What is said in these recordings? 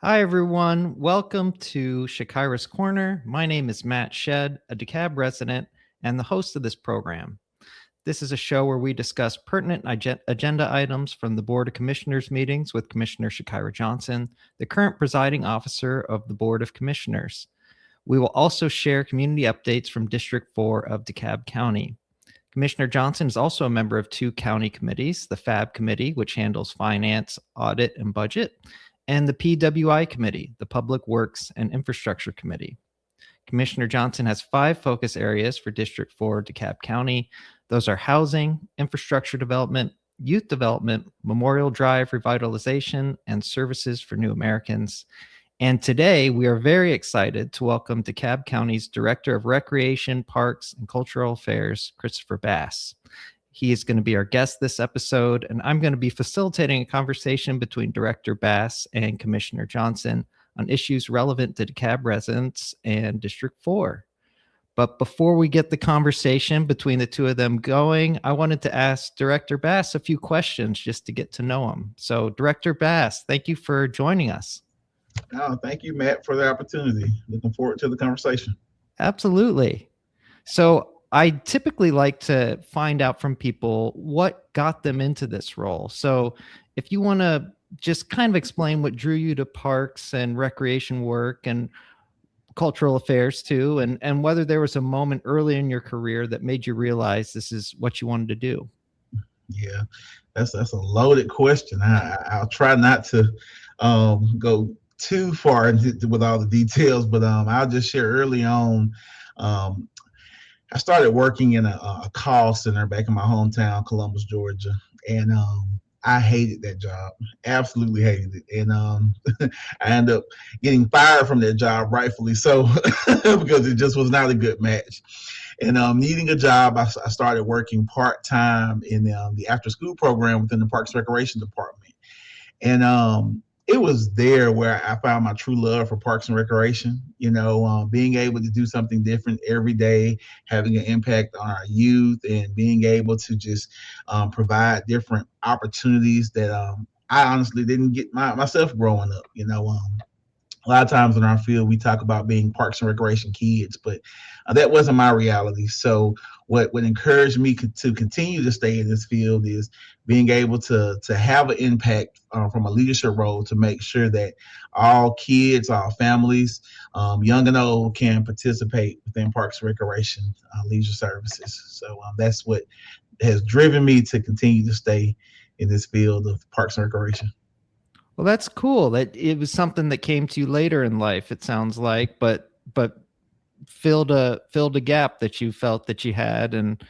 Hi, everyone. Welcome to Chakira's Corner. My name is Matt Shedd, a DeKalb resident and the host of this program. This is a show where we discuss pertinent agenda items from the Board of Commissioners meetings with Commissioner Chakira Johnson, the current presiding officer of the Board of Commissioners. We will also share community updates from District 4 of DeKalb County. Commissioner Johnson is also a member of two county committees, the FAB Committee, which handles finance, audit, and budget, and the PWI Committee, the Public Works and Infrastructure Committee. Commissioner Johnson has 5 focus areas for District 4 DeKalb County. Those are housing, infrastructure development, youth development, Memorial Drive revitalization, and services for new Americans. And today we are very excited to welcome DeKalb County's Director of Recreation, Parks, and Cultural Affairs, Christopher Bass. He is going to be our guest this episode, and I'm going to be facilitating a conversation between Director Bass and Commissioner Johnson on issues relevant to DeKalb residents and District 4. But before we get the conversation between the two of them going, I wanted to ask Director Bass a few questions just to get to know him. So, Director Bass, thank you for joining us. Oh, thank you, Matt, for the opportunity. Looking forward to the conversation. Absolutely. So, I typically like to find out from people what got them into this role. So if you want to just kind of explain what drew you to parks and recreation work and cultural affairs too, and whether there was a moment early in your career that made you realize this is what you wanted to do. Yeah, that's a loaded question. I'll try not to go too far with all the details, but I'll just share early on. I started working in a call center back in my hometown, Columbus, Georgia, and I hated that job, absolutely hated it. And I ended up getting fired from that job, rightfully so, because it just was not a good match. And needing a job, I started working part-time in the after-school program within the Parks and Recreation Department. And it was there where I found my true love for parks and recreation, being able to do something different every day, having an impact on our youth, and being able to just provide different opportunities that I honestly didn't get myself growing up. A lot of times in our field, we talk about being parks and recreation kids, but that wasn't my reality. So what encouraged me to continue to stay in this field is being able to have an impact from a leadership role to make sure that all kids, all families, young and old, can participate within parks and recreation leisure services. So that's what has driven me to continue to stay in this field of parks and recreation. Well, that's cool. That it was something that came to you later in life, it sounds like, but filled a gap that you felt that you had, and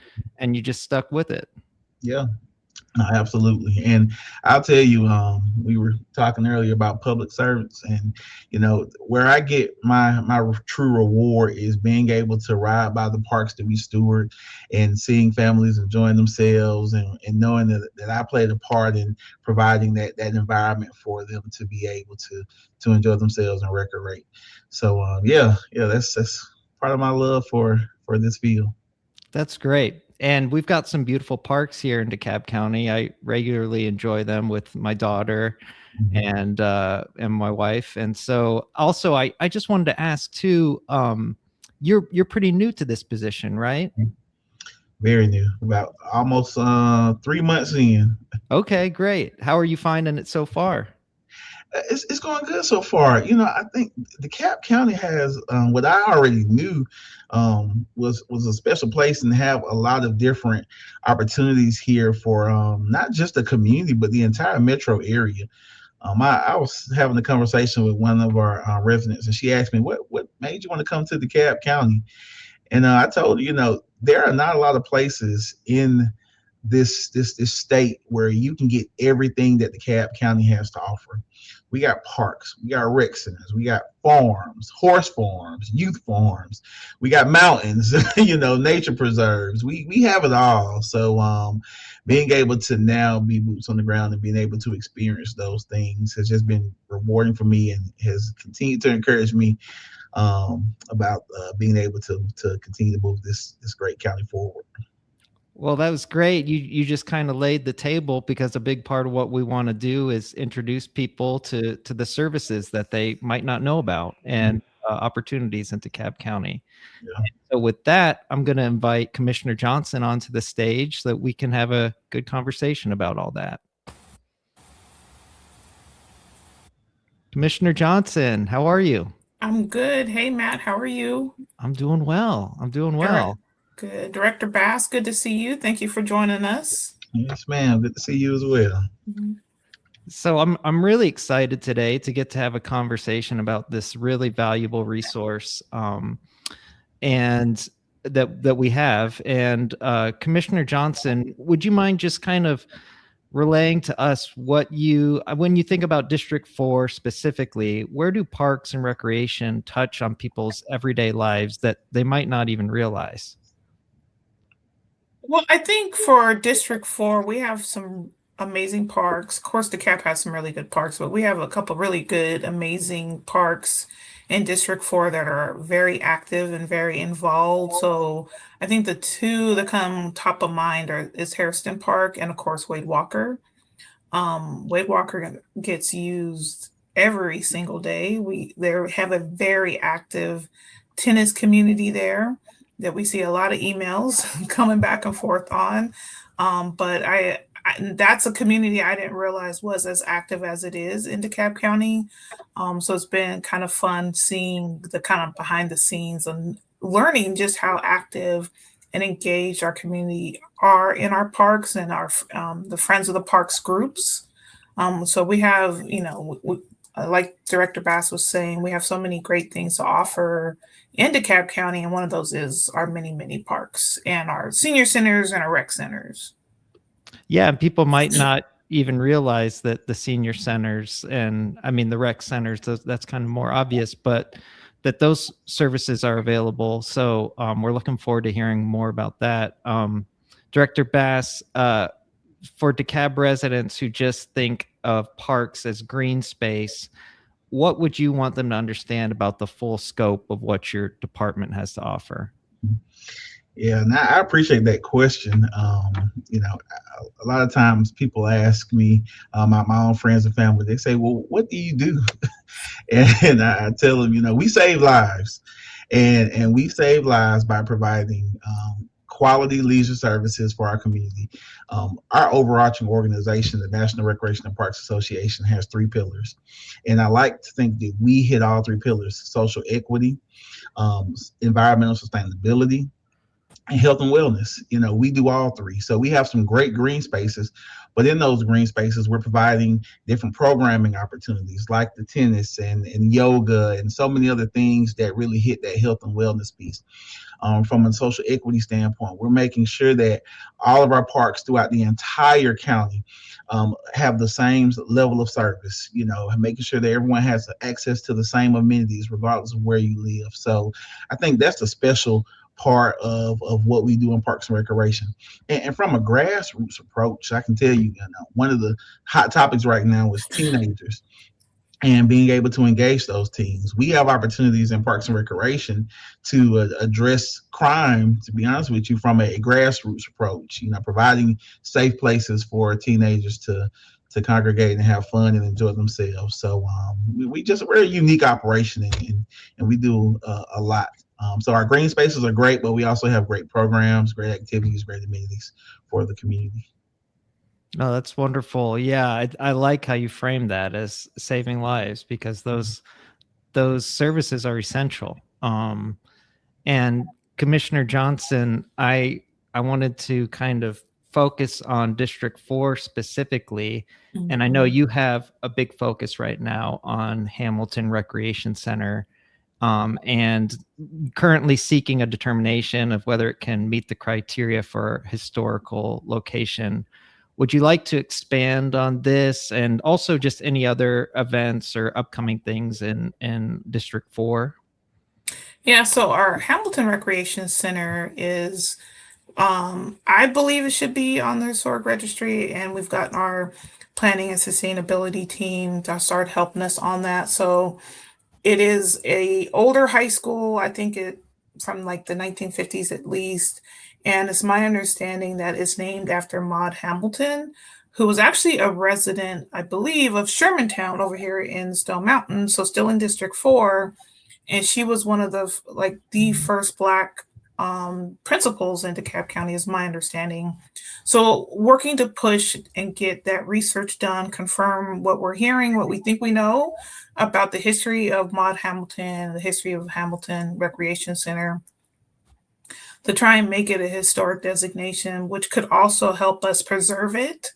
you just stuck with it. Yeah. Absolutely. And I'll tell you, we were talking earlier about public servants, and where I get my true reward is being able to ride by the parks that we steward and seeing families enjoying themselves, and knowing that I played a part in providing that environment for them to be able to enjoy themselves and recreate. So that's part of my love for this field. That's great. And we've got some beautiful parks here in DeKalb County. I regularly enjoy them with my daughter and my wife. And so also I just wanted to ask too, you're pretty new to this position, right? Very new, about almost 3 months in. Okay, great. How are you finding it so far? It's going good so far. I think DeKalb County has what I already knew was a special place, and have a lot of different opportunities here for not just the community but the entire metro area. I was having a conversation with one of our residents, and she asked me what made you want to come to DeKalb County, and I told her, there are not a lot of places in this state where you can get everything that DeKalb County has to offer. We got parks, we got rec centers, we got farms, horse farms, youth farms, we got mountains, nature preserves. We have it all. So being able to now be boots on the ground and being able to experience those things has just been rewarding for me, and has continued to encourage me about being able to continue to move this great county forward. Well, that was great. You just kind of laid the table, because a big part of what we want to do is introduce people to the services that they might not know about, and opportunities in DeKalb County. Yeah. So with that, I'm going to invite Commissioner Johnson onto the stage so that we can have a good conversation about all that. Commissioner Johnson, how are you? I'm good. Hey, Matt, how are you? I'm doing well. I'm doing well. Good. Director Bass, good to see you. Thank you for joining us. Yes, ma'am. Good to see you as well. So I'm really excited today to get to have a conversation about this really valuable resource, and that we have. And Commissioner Johnson, would you mind just kind of relaying to us what when you think about District 4 specifically, where do parks and recreation touch on people's everyday lives that they might not even realize? Well, I think for District 4, we have some amazing parks. Of course, DeKalb has some really good parks, but we have a couple really good, amazing parks in District 4 that are very active and very involved. So I think the two that come top of mind is Hairston Park and, of course, Wade Walker. Wade Walker gets used every single day. They have a very active tennis community there that we see a lot of emails coming back and forth on. But that's a community I didn't realize was as active as it is in DeKalb County. So it's been kind of fun seeing the kind of behind the scenes and learning just how active and engaged our community are in our parks and our the Friends of the Parks groups. So we have, like Director Bass was saying, we have so many great things to offer in DeKalb County, and one of those is our many, many parks and our senior centers and our rec centers. Yeah, and people might not even realize that the senior centers and the rec centers, that's kind of more obvious, but that those services are available. So we're looking forward to hearing more about that. Director Bass, for DeKalb residents who just think of parks as green space, what would you want them to understand about the full scope of what your department has to offer? Yeah, and I appreciate that question. A lot of times people ask me, my own friends and family, they say, well, what do you do? And I tell them, we save lives, and we save lives by providing quality leisure services for our community. Our overarching organization, the National Recreation and Parks Association, has 3 pillars. And I like to think that we hit all 3 pillars: social equity, environmental sustainability, and health and wellness. We do all 3. So we have some great green spaces, but in those green spaces, we're providing different programming opportunities like the tennis and yoga and so many other things that really hit that health and wellness piece. From a social equity standpoint, we're making sure that all of our parks throughout the entire county have the same level of service, making sure that everyone has access to the same amenities regardless of where you live. So I think that's a special part of what we do in Parks and Recreation. And from a grassroots approach, I can tell you, one of the hot topics right now is teenagers and being able to engage those teens. We have opportunities in Parks and Recreation to address crime, to be honest with you, from a grassroots approach, providing safe places for teenagers to congregate and have fun and enjoy themselves. So we're a unique operation, and we do a lot. So our green spaces are great, but we also have great programs, great activities, great amenities for the community. Oh, that's wonderful. Yeah, I like how you frame that as saving lives, because those services are essential. And Commissioner Johnson, I wanted to kind of focus on District 4 specifically. Mm-hmm. And I know you have a big focus right now on Hamilton Recreation Center, and currently seeking a determination of whether it can meet the criteria for historical location. Would you like to expand on this, and also just any other events or upcoming things in District 4? Yeah, so our Hamilton Recreation Center is, I believe it should be on the historic registry, and we've got our planning and sustainability team that started helping us on that. So it is a older high school. I think it from like the 1950s at least. And it's my understanding that it's named after Maud Hamilton, who was actually a resident, I believe, of Shermantown over here in Stone Mountain, so still in District 4. And she was one of the first Black principals in DeKalb County, is my understanding. So working to push and get that research done, confirm what we're hearing, what we think we know about the history of Maud Hamilton, the history of Hamilton Recreation Center, to try and make it a historic designation, which could also help us preserve it.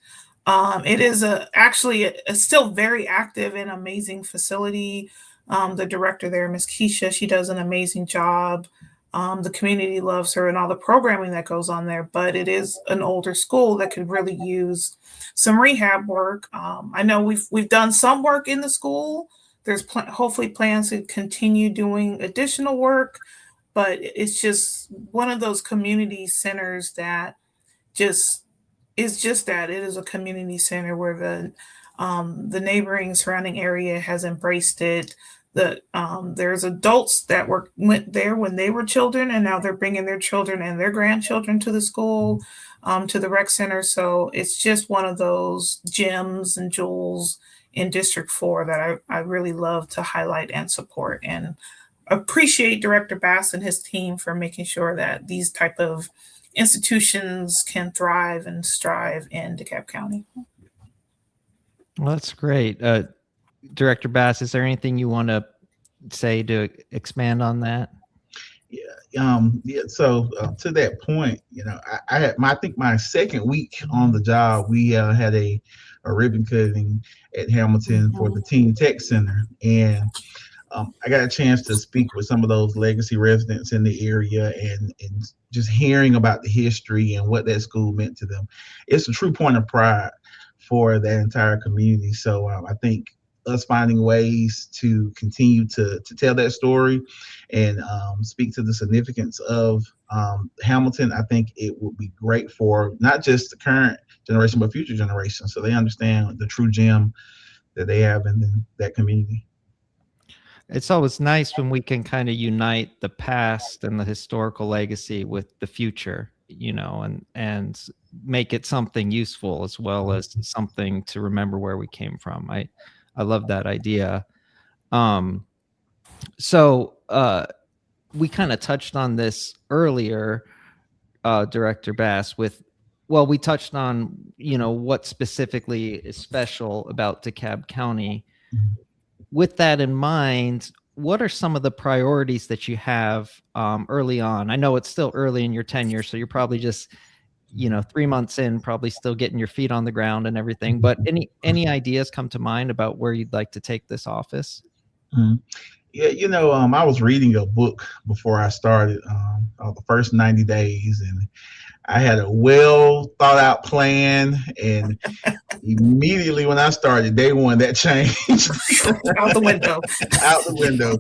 It is actually a still very active and amazing facility. The director there, Miss Keisha, she does an amazing job. The community loves her and all the programming that goes on there, but it is an older school that could really use some rehab work. I know we've done some work in the school. There's hopefully plans to continue doing additional work, but it's just one of those community centers that just is just that. It is a community center where the neighboring surrounding area has embraced it. There's adults that went there when they were children, and now they're bringing their children and their grandchildren to the school, to the rec center. So it's just one of those gems and jewels in District 4 that I really love to highlight and support, and appreciate Director Bass and his team for making sure that these type of institutions can thrive and strive in DeKalb County. Well, that's great. Director Bass, is there anything you want to say to expand on that? So to that point, I think my second week on the job, we had a ribbon cutting at Hamilton for the Teen Tech Center, and I got a chance to speak with some of those legacy residents in the area, and just hearing about the history and what that school meant to them. It's a true point of pride for that entire community. So I think us finding ways to continue to tell that story and speak to the significance of Hamilton, I think it would be great for not just the current generation, but future generations, so they understand the true gem that they have in that community. It's always nice when we can kind of unite the past and the historical legacy with the future, and make it something useful as well as something to remember where we came from. I love that idea. So we kind of touched on this earlier, Director Bass, we touched on, what specifically is special about DeKalb County. With that in mind, what are some of the priorities that you have early on? I know it's still early in your tenure, so you're probably just 3 months in, probably still getting your feet on the ground and everything, but any ideas come to mind about where you'd like to take this office? Yeah, I was reading a book before I started, the first 90 days, and I had a well thought out plan, and immediately when I started day one, that changed. Out the window. Out the window.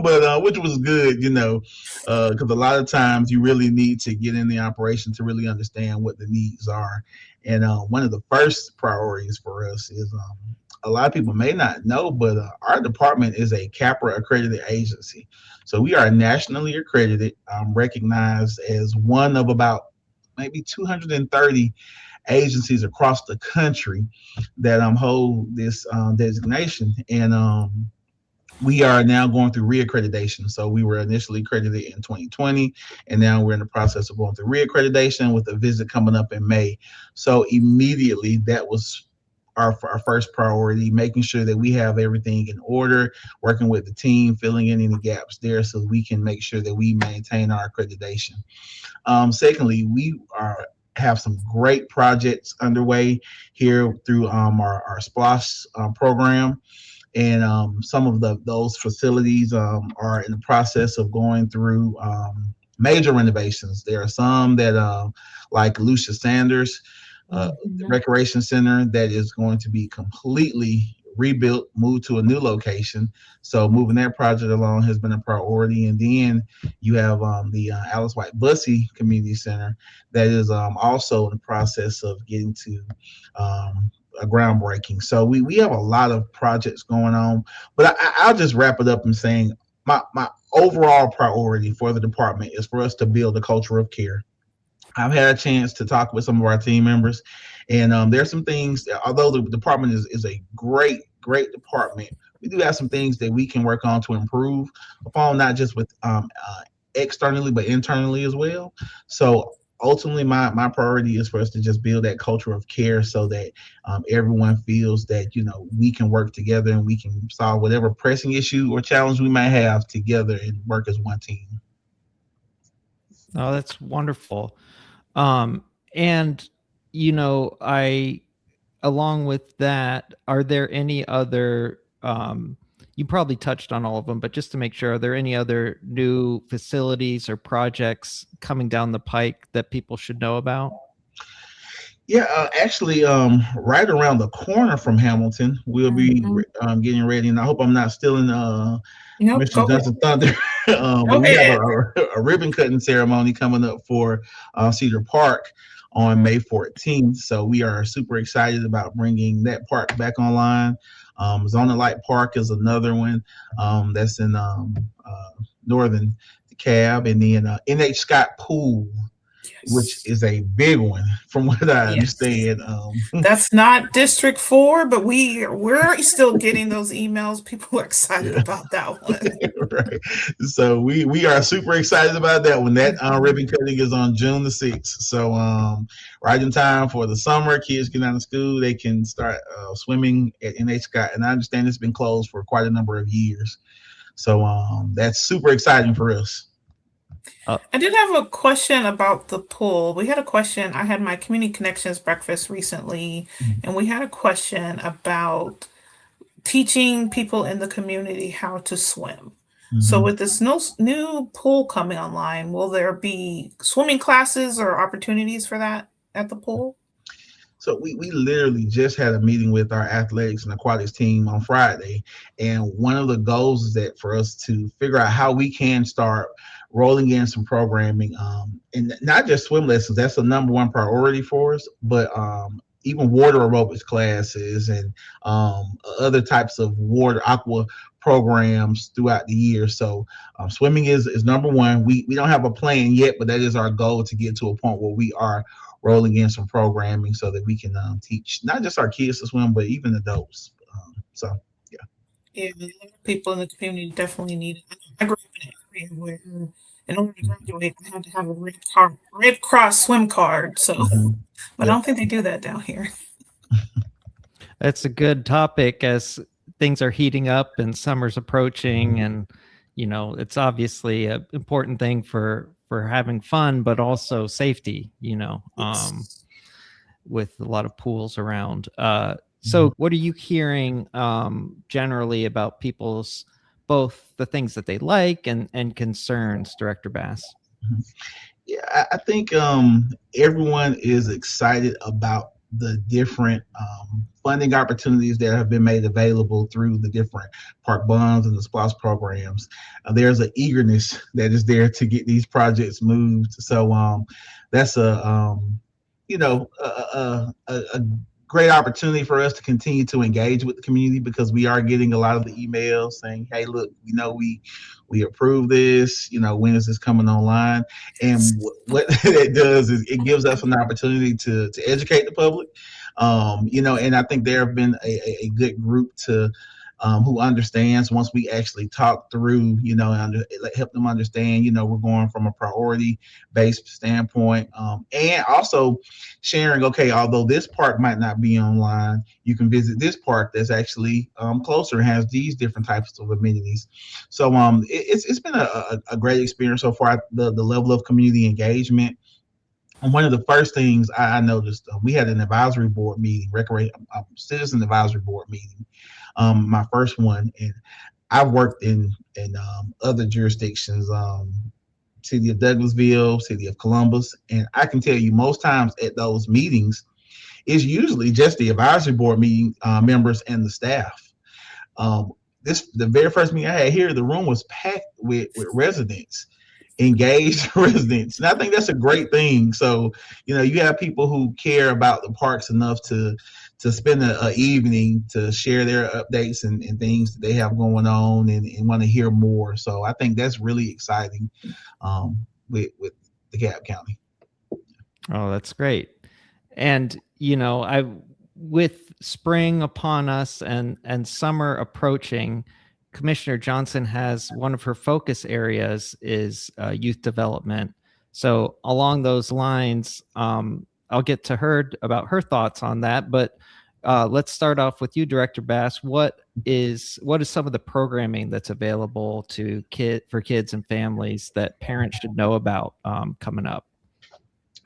But which was good, because a lot of times you really need to get in the operation to really understand what the needs are. And one of the first priorities for us is a lot of people may not know, but our department is a CAPRA accredited agency. So we are nationally accredited, recognized as one of about maybe 230 agencies across the country that hold this designation. And we are now going through reaccreditation. So we were initially accredited in 2020, and now we're in the process of going through reaccreditation with a visit coming up in May. So immediately that was our first priority, making sure that we have everything in order, working with the team, filling in any gaps there so we can make sure that we maintain our accreditation. Secondly, we have some great projects underway here through our SPLOST program. And some of those facilities are in the process of going through major renovations. There are some that, like Lucia Sanders, the Recreation Center, that is going to be completely rebuilt, moved to a new location. So moving that project along has been a priority. And then you have the Alice White Bussey Community Center that is also in the process of getting to a groundbreaking. So we have a lot of projects going on, but I'll just wrap it up in saying my overall priority for the department is for us to build a culture of care. I've had a chance to talk with some of our team members, and there's some things, although the department is a great department, we do have some things that we can work on to improve upon, not just with externally, but internally as well. So ultimately, my priority is for us to just build that culture of care so that everyone feels that, we can work together and we can solve whatever pressing issue or challenge we might have together and work as one team. Oh, that's wonderful. And, along with that, are there any other, you probably touched on all of them, but just to make sure, are there any other new facilities or projects coming down the pike that people should know about? Yeah, actually, right around the corner from Hamilton, we'll be getting ready, and I hope I'm not stealing Mr. Johnson thunder. But we have a ribbon cutting ceremony coming up for Cedar Park on May 14th. So we are super excited about bringing that park back online. Zona Light Park is another one that's in northern DeKalb, and then NH Scott Pool, which is a big one from what I understand. That's not District 4, but we're still getting those emails. People are excited about that one. Right. So we are super excited about that one. That ribbon cutting is on June the 6th. So right in time for the summer, kids get out of school, they can start swimming at NH Scott. And I understand it's been closed for quite a number of years. So that's super exciting for us. I did have a question about the pool. We had a question. I had my community connections breakfast recently, and we had a question about teaching people in the community how to swim. So with this new pool coming online, will there be swimming classes or opportunities for that at the pool? So we literally just had a meeting with our athletics and aquatics team on Friday. And one of the goals is that for us to figure out how we can start rolling in some programming, and not just swim lessons. That's the number one priority for us, but even water aerobics classes and other types of aqua programs throughout the year. So swimming is number one. We don't have a plan yet, but that is our goal, to get to a point where we are rolling in some programming so that we can teach not just our kids to swim, but even adults. Yeah, people in the community definitely need it. I grew up in an area where, in order to graduate, I had to have a Red Cross swim card. So, but I don't think they do that down here. That's a good topic as things are heating up and summer's approaching, and it's obviously an important thing for having fun, but also safety. With a lot of pools around. So what are you hearing generally about people's, both the things that they like and concerns, Director Bass? Yeah, I think everyone is excited about the different funding opportunities that have been made available through the different park bonds and the SPLOST programs. There's an eagerness that is there to get these projects moved. So that's a great opportunity for us to continue to engage with the community, because we are getting a lot of the emails saying, hey, look, we approve this, when is this coming online? And what it does is it gives us an opportunity to educate the public, and I think there have been a good group who understands once we actually talk through, and help them understand, we're going from a priority-based standpoint, and also sharing, okay, although this park might not be online, you can visit this park that's actually closer and has these different types of amenities. So it's been a great experience so far. The level of community engagement. And one of the first things I noticed, we had an advisory board meeting, citizen advisory board meeting, my first one, and I've worked in other jurisdictions, city of Douglasville, city of Columbus, and I can tell you most times at those meetings, it's usually just the advisory board meeting members and the staff. The very first meeting I had here, the room was packed with residents. Engaged residents, and I think that's a great thing. So you have people who care about the parks enough to to spend a evening to share their updates and things that they have going on and want to hear more. So I think that's really exciting with DeKalb County. Oh, that's great. And, with spring upon us and summer approaching, Commissioner Johnson has one of her focus areas is youth development. So along those lines, I'll get to her about her thoughts on that. But let's start off with you, Director Bass. What is some of the programming that's available for kids and families that parents should know about coming up?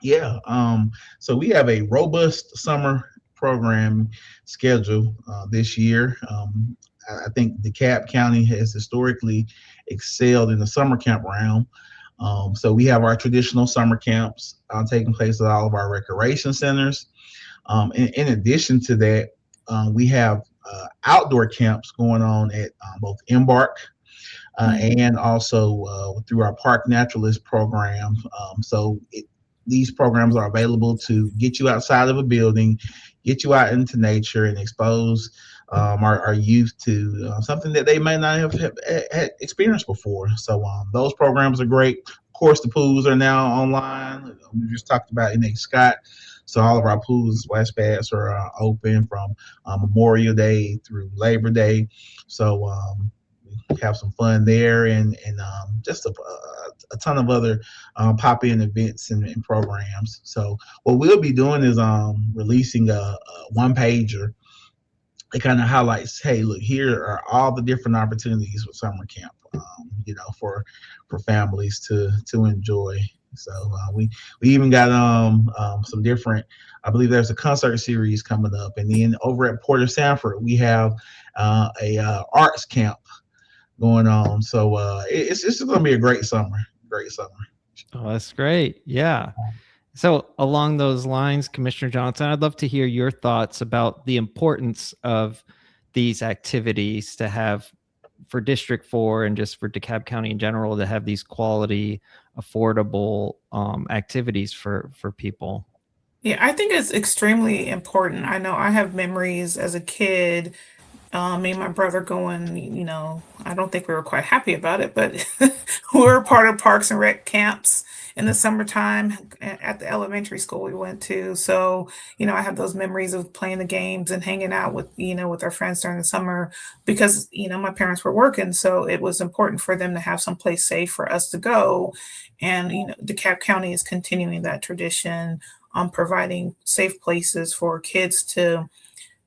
Yeah, so we have a robust summer program schedule this year. I think DeKalb County has historically excelled in the summer camp realm. So we have our traditional summer camps taking place at all of our recreation centers. In addition to that, we have outdoor camps going on at both Embark and also through our Park Naturalist program. These programs are available to get you outside of a building, get you out into nature, and expose our youth to something that they may not have had experienced before. So those programs are great. Of course, the pools are now online. We just talked about Nate Scott. So all of our pools and splash pads are open from Memorial Day through Labor Day. So we have some fun there and just a ton of other pop-in events and programs. So what we'll be doing is releasing a one-pager. It kind of highlights, hey, look, here are all the different opportunities with summer camp, for families to enjoy. So we even got some different, I believe there's a concert series coming up. And then over at Port of Sanford, we have a arts camp going on. So it's just going to be a great summer. Oh, that's great. Yeah. So along those lines, Commissioner Johnson, I'd love to hear your thoughts about the importance of these activities to have for District 4 and just for DeKalb County in general, to have these quality, affordable activities for people. Yeah, I think it's extremely important. I know I have memories as a kid, me and my brother going, I don't think we were quite happy about it, but we were part of Parks and Rec camps in the summertime at the elementary school we went to. So, I have those memories of playing the games and hanging out with, with our friends during the summer because, my parents were working. So it was important for them to have someplace safe for us to go. And, DeKalb County is continuing that tradition, providing safe places for kids to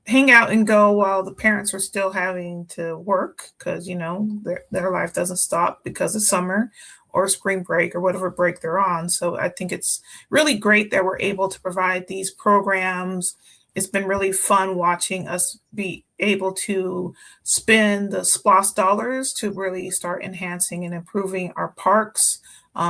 hang out and go while the parents are still having to work because, their life doesn't stop because of summer or spring break or whatever break they're on. So I think it's really great that we're able to provide these programs. It's been really fun watching us be able to spend the SPLOST dollars to really start enhancing and improving our parks.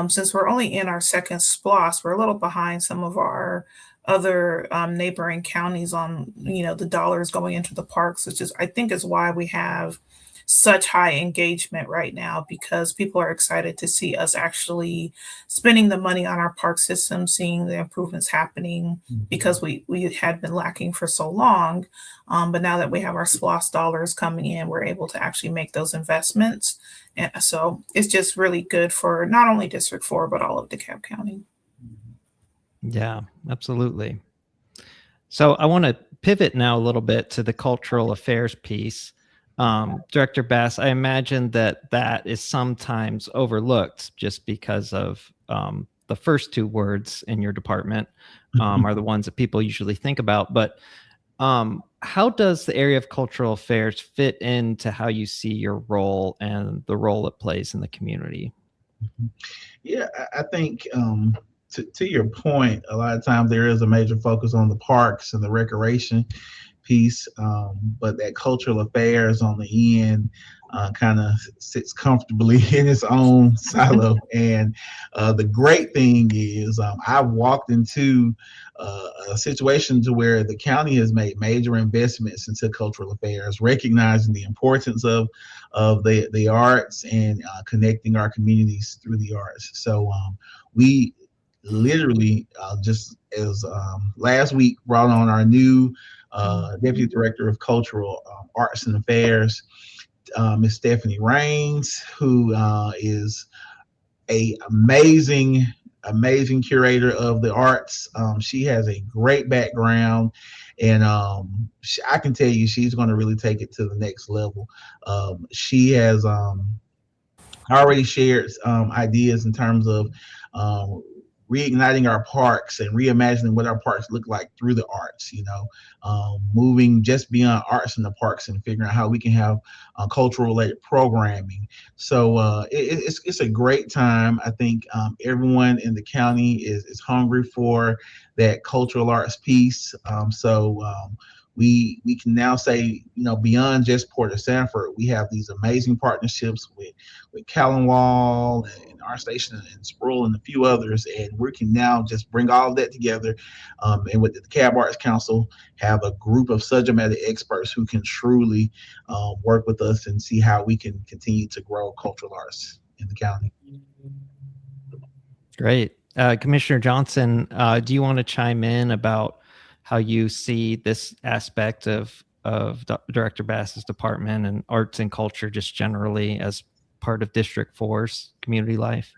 Since we're only in our second SPLOST, we're a little behind some of our other neighboring counties on, the dollars going into the parks, which is, I think, is why we have such high engagement right now, because people are excited to see us actually spending the money on our park system, seeing the improvements happening because we had been lacking for so long. But now that we have our SPLOST dollars coming in, we're able to actually make those investments. And so it's just really good for not only District 4, but all of DeKalb County. Yeah, absolutely. So I want to pivot now a little bit to the cultural affairs piece. Director Bass, I imagine that is sometimes overlooked just because of the first two words in your department are the ones that people usually think about. But how does the area of cultural affairs fit into how you see your role and the role it plays in the community? Yeah, I think to your point, a lot of times there is a major focus on the parks and the recreation piece, but that cultural affairs on the end kind of sits comfortably in its own silo. And the great thing is I've walked into a situation to where the county has made major investments into cultural affairs, recognizing the importance of the arts and connecting our communities through the arts. So we literally just as last week brought on our new Deputy Director of Cultural Arts and Affairs, Miss Stephanie Rains, who is a amazing curator of the arts. She has a great background, and I can tell you she's going to really take it to the next level. She has already shared ideas in terms of reigniting our parks and reimagining what our parks look like through the arts, moving just beyond arts in the parks and figuring out how we can have cultural related programming. So it's a great time. I think everyone in the county is hungry for that cultural arts piece. We can now say, beyond just Port of Sanford, we have these amazing partnerships with Callenwall and our station and Sproul and a few others, and we can now just bring all of that together. And with the DeKalb Arts Council, have a group of subject matter experts who can truly work with us and see how we can continue to grow cultural arts in the county. Great. Commissioner Johnson, do you want to chime in about how you see this aspect of Director Bass's department and arts and culture just generally as part of District 4's community life?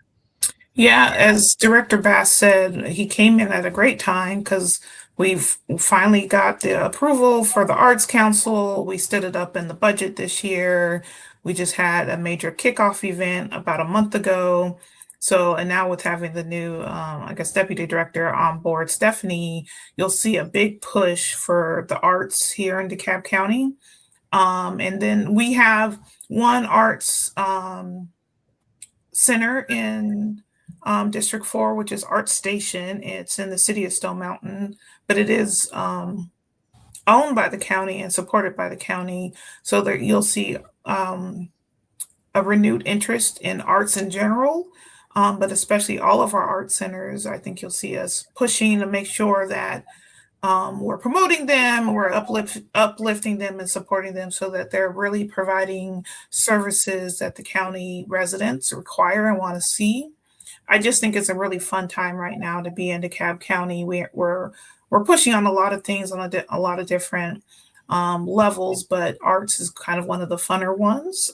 Yeah, as Director Bass said, he came in at a great time because we've finally got the approval for the Arts Council. We stood it up in the budget this year. We just had a major kickoff event about a month ago. So, and now with having the new, Deputy Director on board, Stephanie, you'll see a big push for the arts here in DeKalb County. And then we have one arts center in District 4, which is Art Station. It's in the city of Stone Mountain, but it is owned by the county and supported by the county. So that you'll see a renewed interest in arts in general. But especially all of our art centers, I think you'll see us pushing to make sure that we're promoting them, we're uplifting them and supporting them so that they're really providing services that the county residents require and want to see. I just think it's a really fun time right now to be in DeKalb County. We're pushing on a lot of things on a lot of different levels, but arts is kind of one of the funner ones.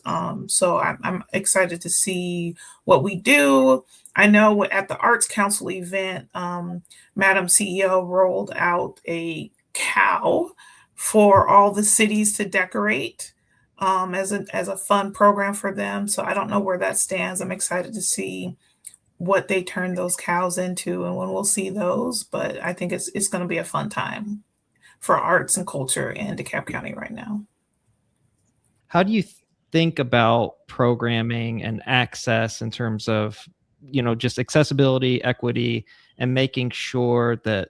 So I'm excited to see what we do. I know at the Arts Council event, Madam CEO rolled out a cow for all the cities to decorate as a fun program for them. So I don't know where that stands. I'm excited to see what they turn those cows into and when we'll see those. But I think it's going to be a fun time for arts and culture in DeKalb County right now. How do you think about programming and access in terms of, just accessibility, equity, and making sure that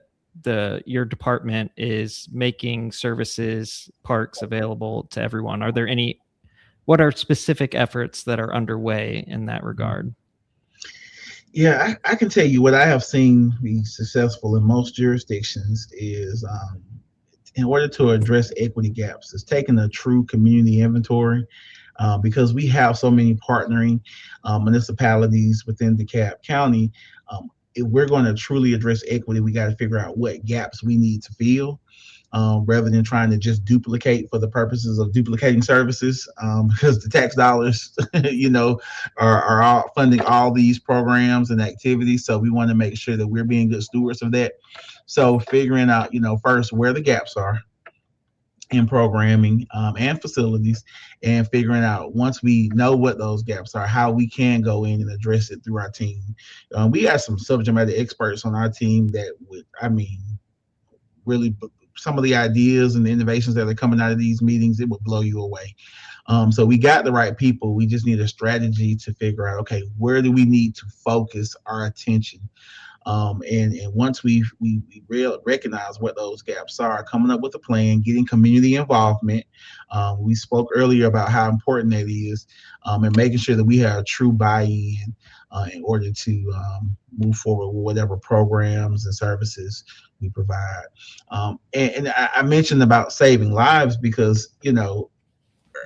your department is making services, parks available to everyone? What are specific efforts that are underway in that regard? Yeah, I can tell you what I have seen be successful in most jurisdictions is in order to address equity gaps, is taking a true community inventory because we have so many partnering municipalities within DeKalb County. If we're going to truly address equity, we got to figure out what gaps we need to fill rather than trying to just duplicate for the purposes of duplicating services because the tax dollars, are all funding all these programs and activities. So we want to make sure that we're being good stewards of that. So figuring out, first where the gaps are in programming and facilities, and figuring out once we know what those gaps are, how we can go in and address it through our team. We got some subject matter experts on our team that really some of the ideas and the innovations that are coming out of these meetings, it will blow you away. So we got the right people. We just need a strategy to figure out, okay, where do we need to focus our attention? And once we recognize what those gaps are, coming up with a plan, getting community involvement. We spoke earlier about how important that is, and making sure that we have true buy-in in order to move forward with whatever programs and services we provide. And I mentioned about saving lives because,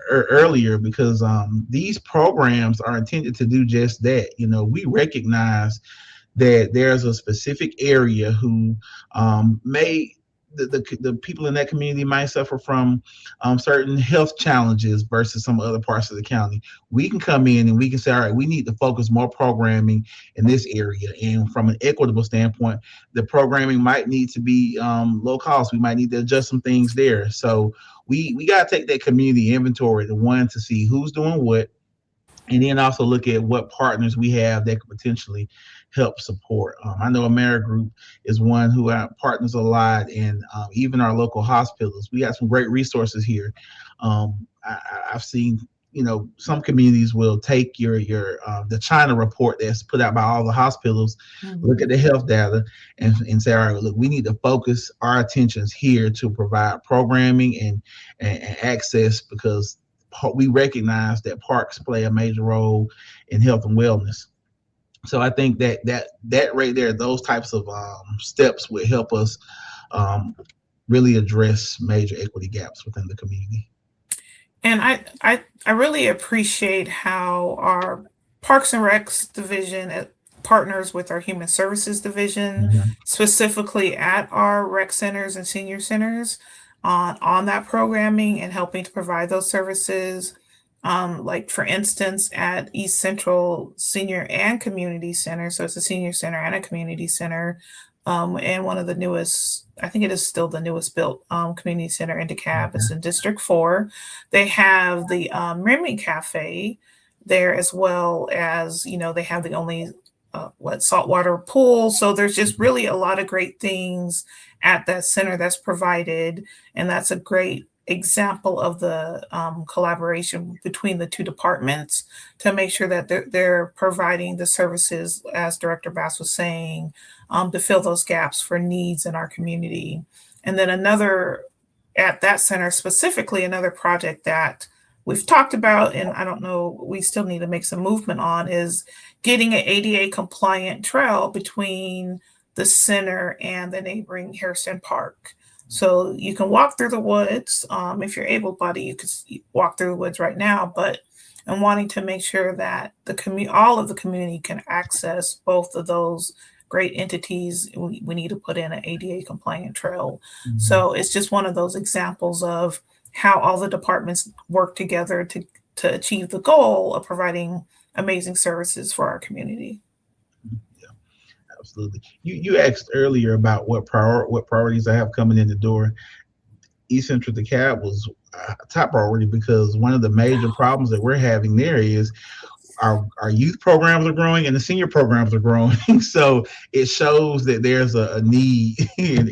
earlier, because these programs are intended to do just that. We recognize that there's a specific area who may the people in that community might suffer from certain health challenges versus some other parts of the county. We can come in and we can say, all right, we need to focus more programming in this area. And from an equitable standpoint, the programming might need to be low cost. We might need to adjust some things there. So we got to take that community inventory, the one to see who's doing what, and then also look at what partners we have that could potentially help support. I know AmeriGroup is one who partners a lot, and even our local hospitals. We got some great resources here. I've seen, some communities will take your the China report that's put out by all the hospitals, look at the health data, and say, all right, look, we need to focus our attentions here to provide programming and access, because we recognize that parks play a major role in health and wellness. So I think that right there, those types of steps would help us really address major equity gaps within the community. And I really appreciate how our Parks and Recs division partners with our Human Services division, specifically at our rec centers and senior centers, on that programming and helping to provide those services. Like for instance, at East Central Senior and Community Center, so it's a senior center and a community center, and one of the newest, I think it is still the newest built community center in DeKalb is in District 4. They have the Remy Cafe there, as well as, they have the only saltwater pool. So there's just really a lot of great things at that center that's provided, and that's a great example of the collaboration between the two departments to make sure that they're providing the services, as Director Bass was saying, to fill those gaps for needs in our community. And then at that center specifically, another project that we've talked about, and I don't know, we still need to make some movement on, is getting an ADA compliant trail between the center and the neighboring Harrison Park. So you can walk through the woods. If you're able-bodied, you could walk through the woods right now, but I'm wanting to make sure that all of the community can access both of those great entities. We need to put in an ADA compliant trail. So it's just one of those examples of how all the departments work together to achieve the goal of providing amazing services for our community. Absolutely. You asked earlier about what priorities I have coming in the door. East Central DeKalb was a top priority, because one of the major problems that we're having there is our youth programs are growing and the senior programs are growing. So it shows that there's a need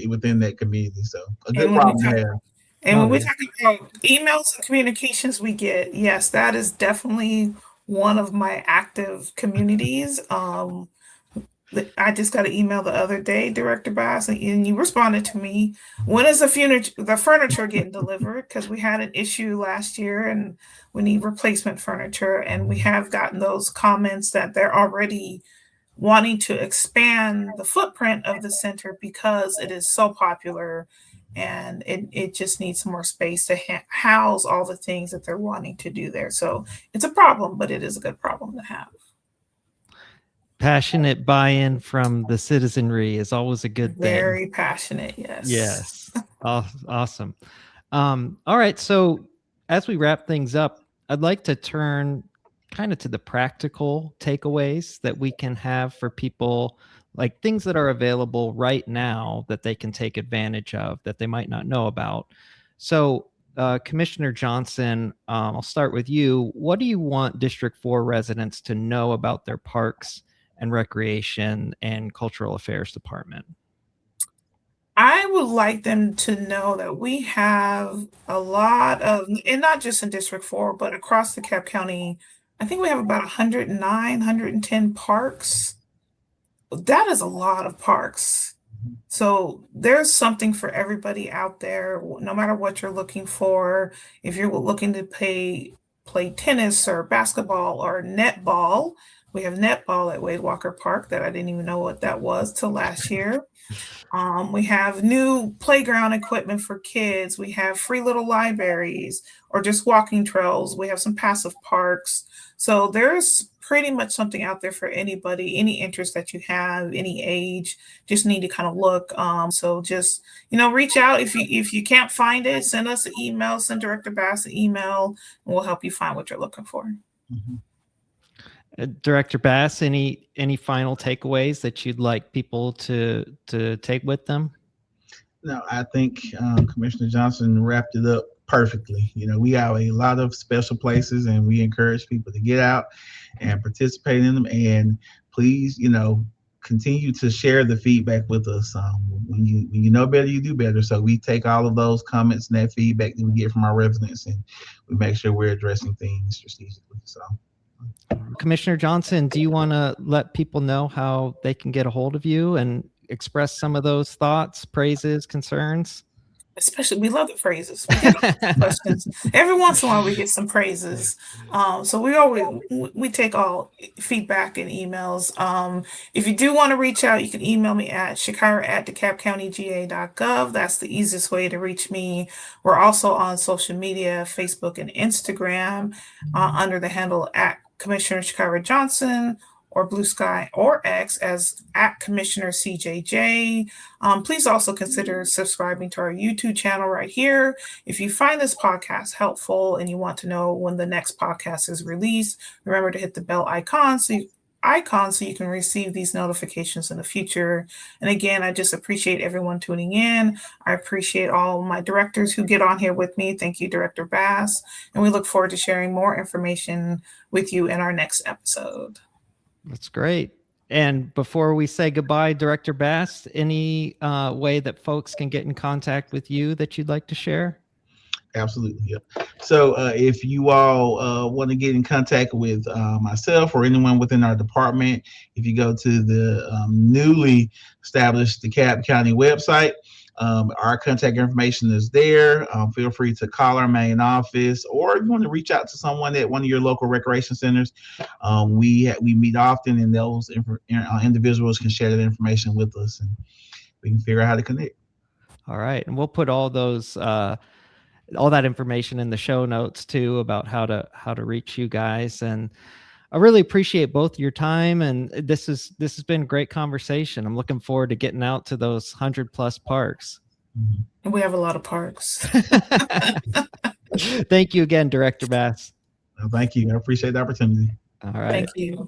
within that community. So a good problem to have. And when we talk about emails and communications we get, yes, that is definitely one of my active communities. I just got an email the other day, Director Bass, and you responded to me. When is the furniture getting delivered? Because we had an issue last year and we need replacement furniture. And we have gotten those comments that they're already wanting to expand the footprint of the center because it is so popular, and it just needs some more space to house all the things that they're wanting to do there. So it's a problem, but it is a good problem to have. Passionate buy-in from the citizenry is always a good thing. Very passionate, yes. Yes. Awesome. All right. So as we wrap things up, I'd like to turn kind of to the practical takeaways that we can have for people, like things that are available right now that they can take advantage of that they might not know about. So Commissioner Johnson, I'll start with you. What do you want District 4 residents to know about their parks and recreation and cultural affairs department? I would like them to know that we have a lot of, and not just in District 4, but across DeKalb County, I think we have about 109, 110 parks. That is a lot of parks. So there's something for everybody out there, no matter what you're looking for. If you're looking to play tennis or basketball or netball, we have netball at Wade Walker Park that I didn't even know what that was till last year. We have new playground equipment for kids. We have free little libraries or just walking trails. We have some passive parks. So there's pretty much something out there for anybody, any interest that you have, any age, just need to kind of look. So just, reach out. If you can't find it, send us an email, send Director Bass an email, and we'll help you find what you're looking for. Director Bass, any final takeaways that you'd like people to take with them? No, I think Commissioner Johnson wrapped it up perfectly. We have a lot of special places, and we encourage people to get out and participate in them. And please, continue to share the feedback with us. When you know better, you do better. So we take all of those comments and that feedback that we get from our residents, and we make sure we're addressing things strategically. So, Commissioner Johnson, do you want to let people know how they can get a hold of you and express some of those thoughts, praises, concerns? Especially, we love the praises. We get questions every once in a while. We get some praises, so we take all feedback and emails. If you do want to reach out, you can email me at Chakira@DeKalbCountyGA.gov. That's the easiest way to reach me. We're also on social media, Facebook and Instagram, under the handle at Commissioner Chakira Johnson, or Blue Sky or X as at Commissioner CJJ. Please also consider subscribing to our YouTube channel right here. If you find this podcast helpful and you want to know when the next podcast is released, remember to hit the bell icon so you can receive these notifications in the future. And again, I just appreciate everyone tuning in. I appreciate all my directors who get on here with me. Thank you, Director Bass. And we look forward to sharing more information with you in our next episode. That's great. And before we say goodbye, Director Bass, any way that folks can get in contact with you that you'd like to share? Absolutely. Yep. So if you all want to get in contact with myself or anyone within our department, if you go to the newly established DeKalb County website, our contact information is there. Feel free to call our main office, or if you want to reach out to someone at one of your local recreation centers. We meet often, and those individuals can share that information with us, and we can figure out how to connect. All right, and we'll put all those all that information in the show notes too about how to reach you guys. And I really appreciate both your time, and this has been a great conversation. I'm looking forward to getting out to those 100+ parks. And we have a lot of parks. Thank you again, Director Bass. Thank you. I appreciate the opportunity. All right. Thank you.